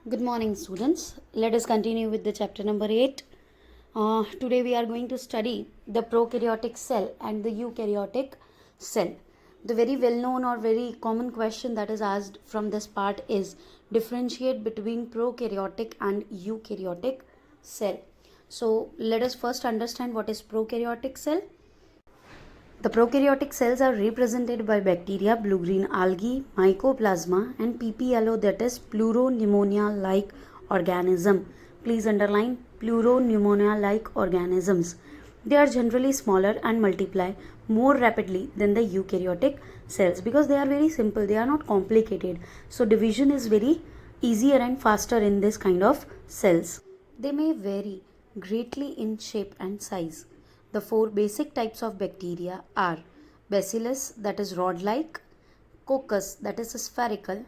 Good morning, students. Let us continue with the chapter number 8. Today we are going to study the prokaryotic cell and the eukaryotic cell. The very well known or very common question that is asked from this part is differentiate between prokaryotic and eukaryotic cell. So let us first understand what is prokaryotic cell. The prokaryotic cells are represented by bacteria, blue-green algae, mycoplasma and PPLO, that is pleuropneumonia-like organism. Please underline pleuropneumonia-like organisms. They are generally smaller and multiply more rapidly than the eukaryotic cells because they are very simple, they are not complicated. So division is very easier and faster in this kind of cells. They may vary greatly in shape and size. The four basic types of bacteria are Bacillus, that is rod-like, Coccus, that is spherical,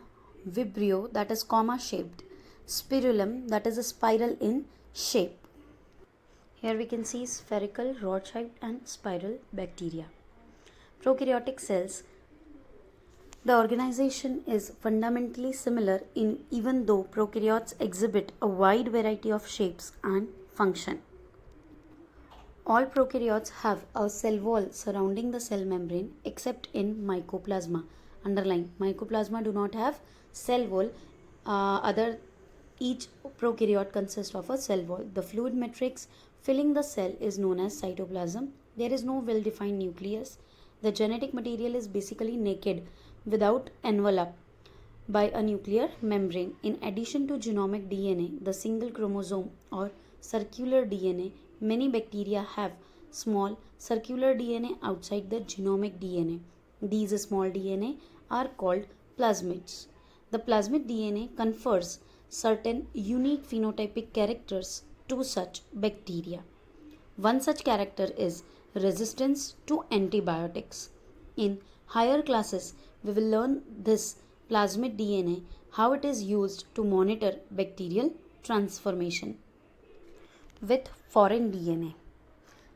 Vibrio, that is comma-shaped, Spirillum, that is a spiral in shape. Here we can see spherical, rod-shaped and spiral bacteria. Prokaryotic cells. The organization is fundamentally similar even though prokaryotes exhibit a wide variety of shapes and function. All prokaryotes have a cell wall surrounding the cell membrane except in mycoplasma. Underline, mycoplasma do not have cell wall. Each prokaryote consists of a cell wall. The fluid matrix filling the cell is known as cytoplasm. There is no well-defined nucleus. The genetic material is basically naked without envelope by a nuclear membrane. In addition to genomic DNA, the single chromosome or circular DNA, many bacteria have small circular DNA outside the genomic DNA. These small DNA are called plasmids. The plasmid DNA confers certain unique phenotypic characters to such bacteria. One such character is resistance to antibiotics. In higher classes, we will learn this plasmid DNA, how it is used to monitor bacterial transformation. With foreign DNA.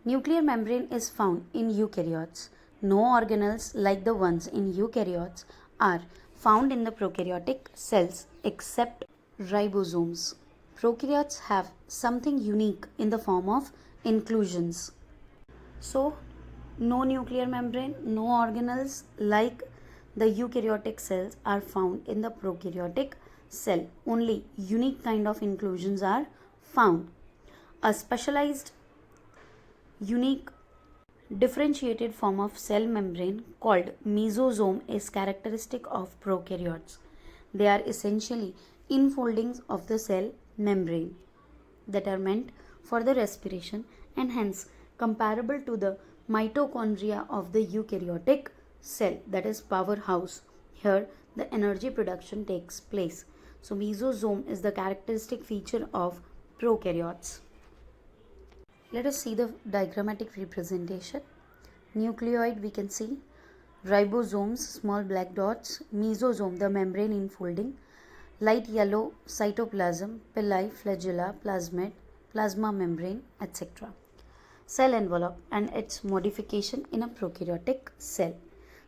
Nuclear membrane is found in eukaryotes. No organelles like the ones in eukaryotes are found in the prokaryotic cells except ribosomes. Prokaryotes have something unique in the form of inclusions. So, no nuclear membrane, no organelles like the eukaryotic cells are found in the prokaryotic cell. Only unique kind of inclusions are found. A specialized, unique, differentiated form of cell membrane called mesosome is characteristic of prokaryotes. They are essentially infoldings of the cell membrane that are meant for the respiration and hence comparable to the mitochondria of the eukaryotic cell, that is powerhouse. Here the energy production takes place. So mesosome is the characteristic feature of prokaryotes. Let us see the diagrammatic representation. Nucleoid we can see, ribosomes, small black dots, mesosome, the membrane infolding, light yellow cytoplasm, pili, flagella, plasmid, plasma membrane, etc. Cell envelope and its modification in a prokaryotic cell.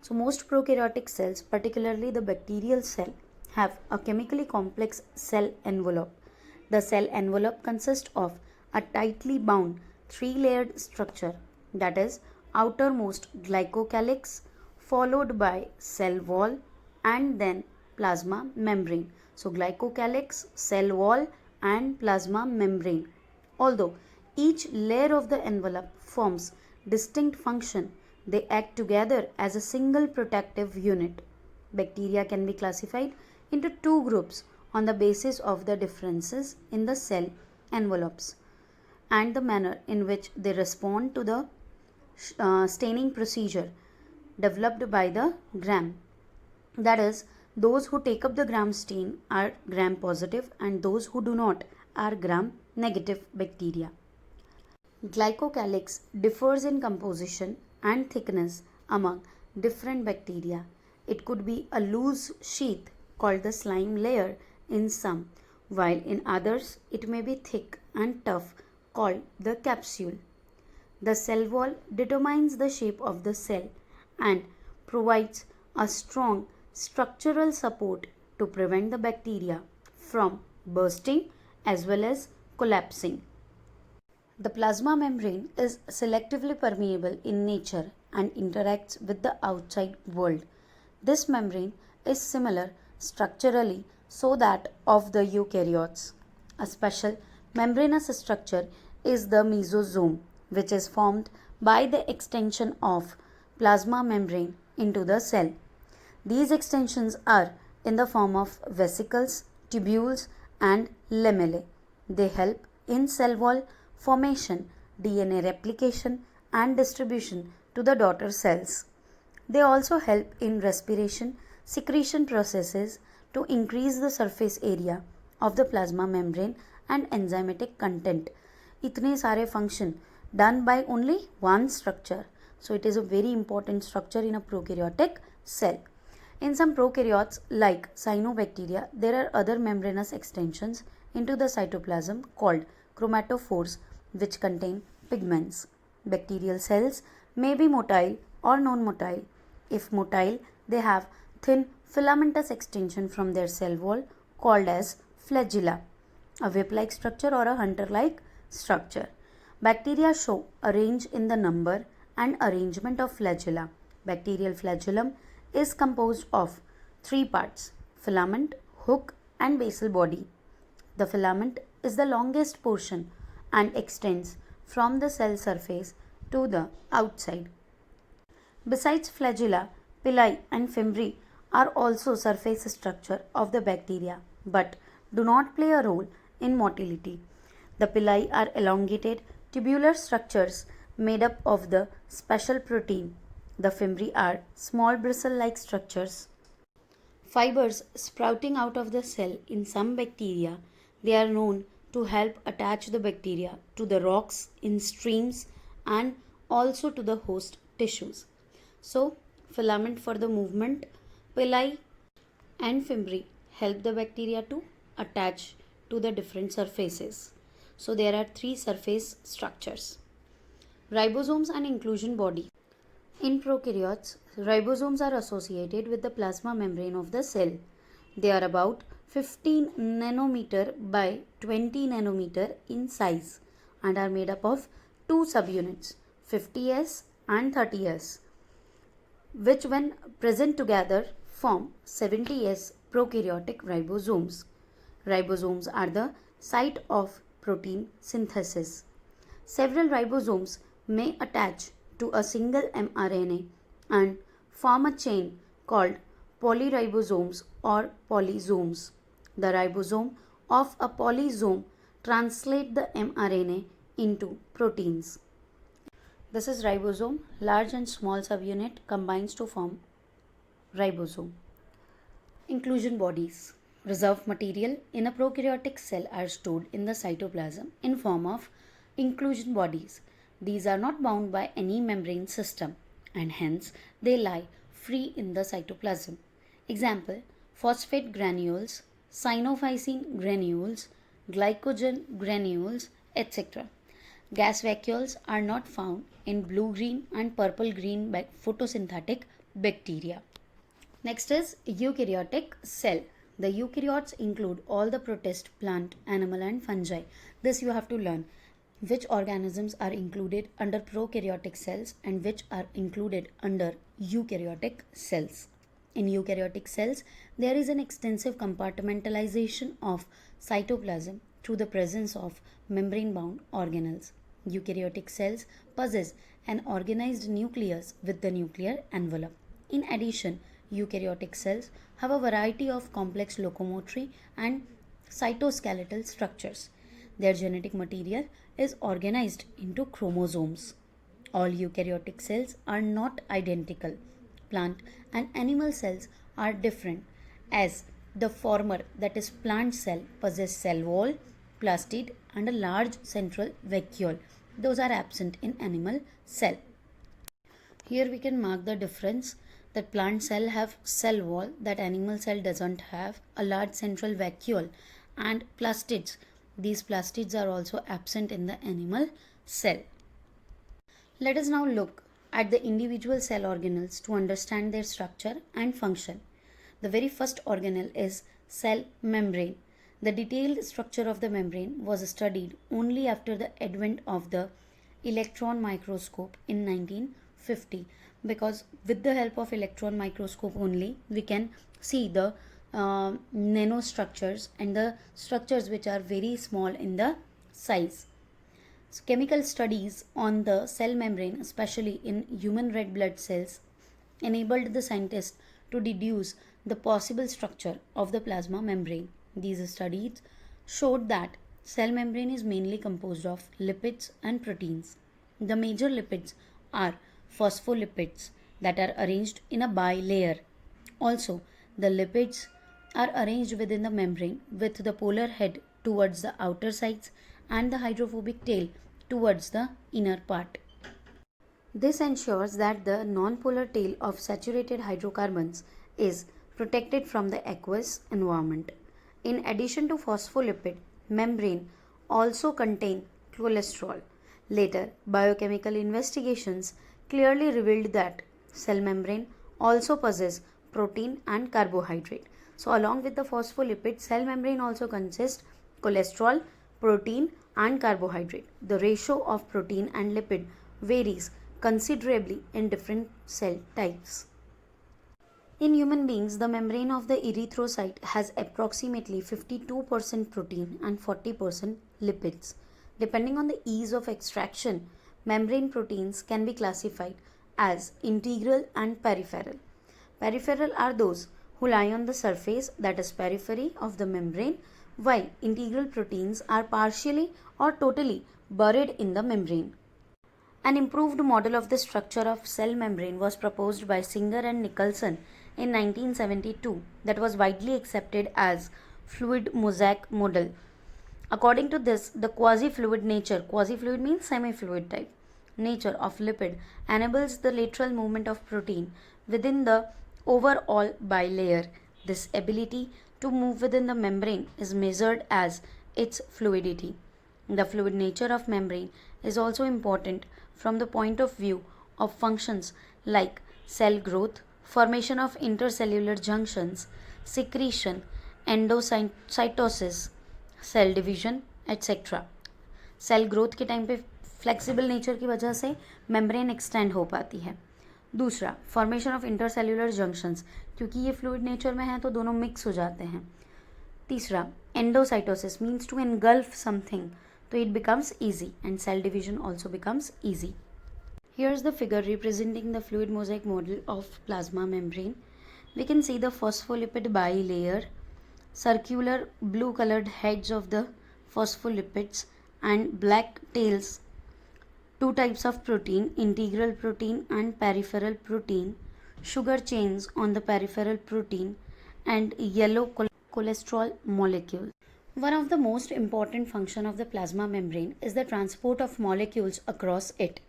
So most prokaryotic cells, particularly the bacterial cell, have a chemically complex cell envelope. The cell envelope consists of a tightly bound three-layered structure, that is outermost glycocalyx followed by cell wall and then plasma membrane. So glycocalyx, cell wall and plasma membrane. Although each layer of the envelope forms distinct function, they act together as a single protective unit. Bacteria can be classified into two groups on the basis of the differences in the cell envelopes and the manner in which they respond to the staining procedure developed by the gram. That is, those who take up the gram stain are gram positive and those who do not are gram negative bacteria. Glycocalyx differs in composition and thickness among different bacteria. It could be a loose sheath called the slime layer in some, while in others it may be thick and tough called the capsule. The cell wall determines the shape of the cell and provides a strong structural support to prevent the bacteria from bursting as well as collapsing. The plasma membrane is selectively permeable in nature and interacts with the outside world. This membrane is similar structurally so that of the eukaryotes. A special membranous structure is the mesosome, which is formed by the extension of plasma membrane into the cell. These extensions are in the form of vesicles, tubules, and lamellae. They help in cell wall formation, DNA replication, and distribution to the daughter cells. They also help in respiration, secretion processes to increase the surface area of the plasma membrane and enzymatic content. इतने सारे function done by only one structure. So it is a very important structure in a prokaryotic cell. In some prokaryotes like cyanobacteria, there are other membranous extensions into the cytoplasm called chromatophores which contain pigments. Bacterial cells may be motile or non-motile. If motile, they have thin filamentous extension from their cell wall called as flagella, a whip-like structure or a hunter-like structure. Bacteria show a range in the number and arrangement of flagella. Bacterial flagellum is composed of three parts: filament, hook, and basal body. The filament is the longest portion and extends from the cell surface to the outside. Besides flagella, pili and fimbriae are also surface structure of the bacteria but do not play a role in motility. The pili are elongated tubular structures made up of the special protein. The fimbriae are small bristle-like structures. Fibers sprouting out of the cell in some bacteria, they are known to help attach the bacteria to the rocks in streams and also to the host tissues. So, filament for the movement, pili and fimbriae help the bacteria to attach to the different surfaces. So, there are three surface structures. Ribosomes and inclusion body. In prokaryotes, ribosomes are associated with the plasma membrane of the cell. They are about 15 nanometer by 20 nanometer in size and are made up of two subunits, 50S and 30S, which when present together form 70S prokaryotic ribosomes. Ribosomes are the site of protein synthesis. Several ribosomes may attach to a single mRNA and form a chain called polyribosomes or polysomes. The ribosome of a polysome translate the mRNA into proteins. This is ribosome. Large and small subunit combines to form ribosome. Inclusion bodies. Reserved material in a prokaryotic cell are stored in the cytoplasm in form of inclusion bodies. These are not bound by any membrane system and hence they lie free in the cytoplasm. Example: phosphate granules, cyanophycin granules, glycogen granules, etc. Gas vacuoles are not found in blue-green and purple-green photosynthetic bacteria. Next is eukaryotic cell. The eukaryotes include all the protist, plant, animal and fungi. This you have to learn. Which organisms are included under prokaryotic cells and which are included under eukaryotic cells. In eukaryotic cells, there is an extensive compartmentalization of cytoplasm through the presence of membrane-bound organelles. Eukaryotic cells possess an organized nucleus with the nuclear envelope. In addition, eukaryotic cells have a variety of complex locomotory and cytoskeletal structures. Their genetic material is organized into chromosomes. All eukaryotic cells are not identical. Plant and animal cells are different, as the former, that is plant cell, possess cell wall, plastid and a large central vacuole. Those are absent in animal cell. Here we can mark the difference that plant cell have cell wall that animal cell doesn't have, a large central vacuole and plastids. These plastids are also absent in the animal cell. Let us now look at the individual cell organelles to understand their structure and function. The very first organelle is cell membrane. The detailed structure of the membrane was studied only after the advent of the electron microscope in 1950, because with the help of electron microscope only we can see the nanostructures and the structures which are very small in the size. So chemical studies on the cell membrane, especially in human red blood cells, enabled the scientists to deduce the possible structure of the plasma membrane. These studies showed that cell membrane is mainly composed of lipids and proteins. The major lipids are phospholipids that are arranged in a bilayer. Also, the lipids are arranged within the membrane with the polar head towards the outer sides and the hydrophobic tail towards the inner part. This ensures that the nonpolar tail of saturated hydrocarbons is protected from the aqueous environment. In addition to phospholipid, membrane also contain cholesterol. Later, biochemical investigations clearly revealed that cell membrane also possess protein and carbohydrate. So along with the phospholipid, cell membrane also consists cholesterol, protein and carbohydrate. The ratio of protein and lipid varies considerably in different cell types. In human beings, the membrane of the erythrocyte has approximately 52% protein and 40% lipids. Depending on the ease of extraction, membrane proteins can be classified as integral and peripheral. Peripheral are those who lie on the surface, that is periphery of the membrane, while integral proteins are partially or totally buried in the membrane. An improved model of the structure of cell membrane was proposed by Singer and Nicholson in 1972 that was widely accepted as fluid mosaic model. According to this, the quasi-fluid means semi-fluid type, nature of lipid enables the lateral movement of protein within the overall bilayer. This ability to move within the membrane is measured as its fluidity. The fluid nature of membrane is also important from the point of view of functions like cell growth, formation of intercellular junctions, secretion, endocytosis, cell division etcetera. Cell growth के time पे flexible nature की वजह से membrane extend हो पाती है. दूसरा, formation of intercellular junctions, क्योंकि ये फ्लूइड नेचर में है तो दोनों मिक्स हो जाते हैं. तीसरा, endocytosis means to engulf something, तो it becomes easy and cell division also becomes easy. Here's the figure representing the fluid mosaic model of plasma membrane. We can see the phospholipid bilayer, circular blue colored heads of the phospholipids and black tails, two types of protein, integral protein and peripheral protein, sugar chains on the peripheral protein and yellow cholesterol molecule. One of the most important function of the plasma membrane is the transport of molecules across it.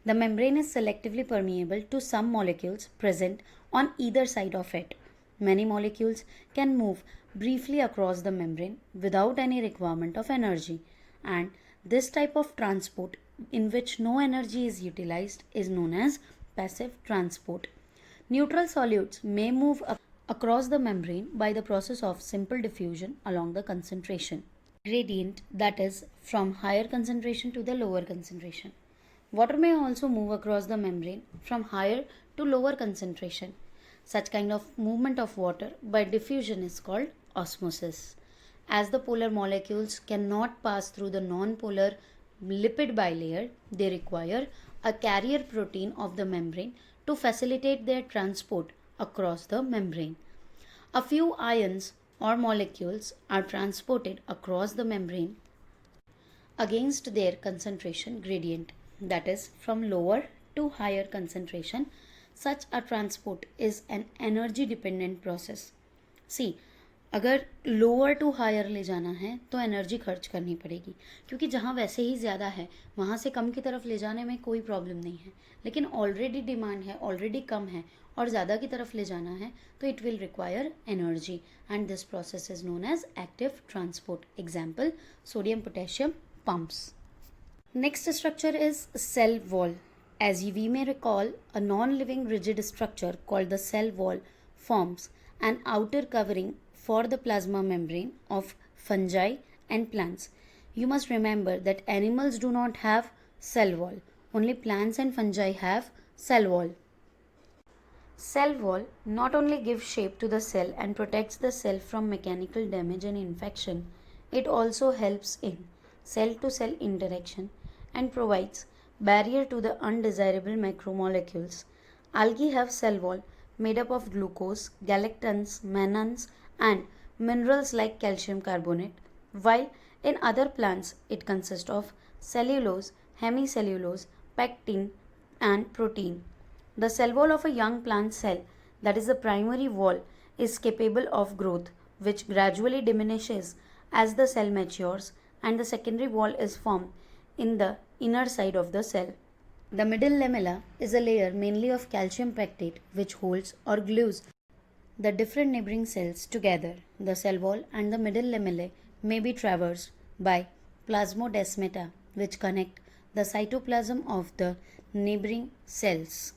The membrane is selectively permeable to some molecules present on either side of it. Many molecules can move briefly across the membrane without any requirement of energy, and this type of transport in which no energy is utilized is known as passive transport. Neutral solutes may move across the membrane by the process of simple diffusion along the concentration gradient, that is, from higher concentration to the lower concentration. Water may also move across the membrane from higher to lower concentration. Such kind of movement of water by diffusion is called osmosis. As the polar molecules cannot pass through the non-polar lipid bilayer, they require a carrier protein of the membrane to facilitate their transport across the membrane. A few ions or molecules are transported across the membrane against their concentration gradient, that is, from lower to higher concentration. Such a transport is an energy dependent process. See, अगर lower to hire ले जाना है तो energy खर्च करनी पड़ेगी, क्योंकि जहाँ वैसे ही ज़्यादा है वहाँ से कम की तरफ ले जाने में कोई प्रॉब्लम नहीं है. लेकिन ऑलरेडी डिमांड है, ऑलरेडी कम है और ज़्यादा की तरफ ले जाना है तो it will require energy, and this process is known as active transport. Example, sodium potassium pumps. Next structure is cell wall. As we may recall, a non-living rigid structure called the cell wall forms an outer covering for the plasma membrane of fungi, and plants. You must remember that animals do not have cell wall. Only plants and fungi have cell wall. Cell wall not only gives shape to the cell and protects the cell from mechanical damage and infection, it also helps in cell to cell interaction and provides barrier to the undesirable macromolecules. Algae have cell wall made up of glucose, galactans, mannans, and minerals like calcium carbonate, while in other plants it consists of cellulose, hemicellulose, pectin, and protein. The cell wall of a young plant cell, that is the primary wall, is capable of growth, which gradually diminishes as the cell matures, and the secondary wall is formed in the inner side of the cell. The middle lamella is a layer mainly of calcium pectate which holds or glues the different neighboring cells together. The cell wall and the middle lamellae may be traversed by plasmodesmata which connect the cytoplasm of the neighboring cells.